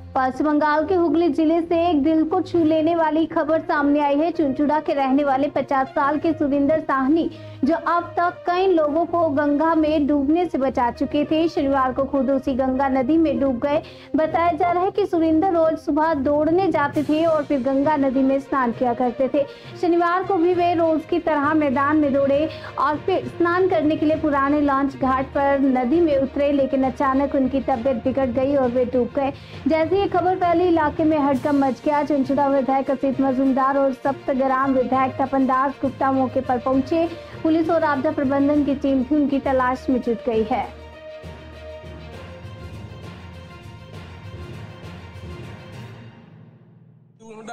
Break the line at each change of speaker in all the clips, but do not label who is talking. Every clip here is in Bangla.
पश्चिम बंगाल के हुगली जिले से एक दिल को छू लेने वाली खबर सामने आई है। चुनचुड़ा के रहने वाले 50 साल के सुरिंदर साहनी, जो अब तक कई लोगों को गंगा में डूबने से बचा चुके थे, शनिवार को खुद उसी गंगा नदी में डूब गए। बताया जा रहा है कि सुरिंदर रोज सुबह दौड़ने जाते थे और फिर गंगा नदी में स्नान किया करते थे। शनिवार को भी वे रोज की तरह मैदान में दौड़े और फिर स्नान करने के लिए पुराने लॉन्च घाट पर नदी में उतरे, लेकिन अचानक उनकी तबीयत बिगड़ गई और वे डूब गए। जैसे ये खबर फैली, इलाके में हड़कंप मच गया। चुनचुड़ा विधायक असित मजूमदार और सप्तग्राम विधायक तपन दास गुप्ता मौके पर पहुंचे। पुलिस और आपदा प्रबंधन की टीम भी उनकी तलाश में जुट गई है।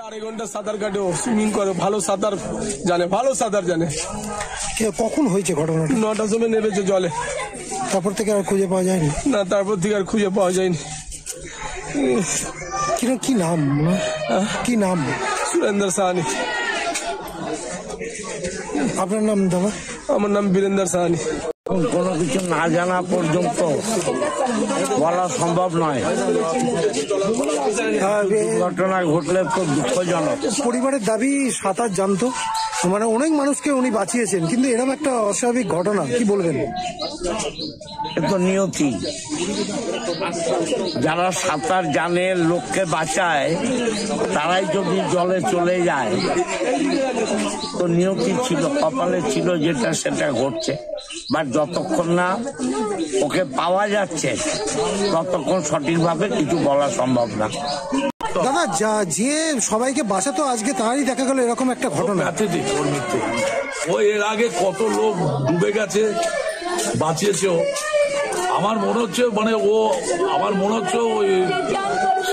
আড়াই ঘন্টা সাঁতার কাটে, সুইমিং করে, ভালো সাঁতার জানে।
কখন হয়েছে ঘটনাটা?
9টার সময় নেমেছে জলে,
তারপর থেকে আর খুঁজে পাওয়া যায়নি।
না, তারপর থেকে আর খুঁজে পাওয়া যায়নি।
কি নাম?
সুরেন্দর সাহানি।
আপনার নাম দাদা?
আমার নাম বীরেন্দর সাহানি।
কোনো কিছু না জানা পর্যন্ত বলা সম্ভব নয়। ঘটনা ঘটলে খুব দুঃখজনক।
পরিবারের দাবি সাঁতার জানতো, মানে অনেক মানুষকে উনি বাঁচিয়েছেন, কিন্তু এরকম একটা অস্বাভাবিক ঘটনা, কি বলবেন?
এ তো নিয়তি। যারা সাঁতার জানে, লোককে বাঁচায়, তারাই যদি জলে চলে যায়, তো নিয়তি ছিল, কপালে ছিল যেটা সেটা ঘটছে। বাট যতক্ষণ না ওকে পাওয়া যাচ্ছে ততক্ষণ সঠিকভাবে কিছু বলা সম্ভব না।
দাদা, যে সবাইকে বাঁচাতো, আজকে তারই দেখা গেল এরকম একটা ঘটনা।
ও এর আগে কত লোক ডুবে গেছে, বাঁচিয়েছে। আমার মনে হচ্ছে ওই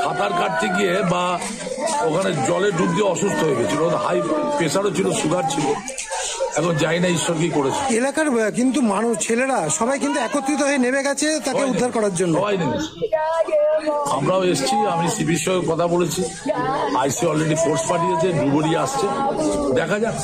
সাঁতার কাটতে গিয়ে বা ওখানে জলে ডুব দিয়ে অসুস্থ হয়ে গেছিল। হাই প্রেশারও ছিল, সুগার ছিল। এখন যাই না ঈশ্বর কি করেছে।
এলাকার কিন্তু মানুষ, ছেলেরা সবাই কিন্তু একত্রিত হয়ে নেমে গেছে তাকে উদ্ধার করার জন্য।
সবাই নেমেছে, আমরাও এসছি। আমি সিবির সঙ্গে কথা বলেছি, আইসি অলরেডি ফোর্স পাঠিয়েছে, ডুবুরি আসছে, দেখা যাক।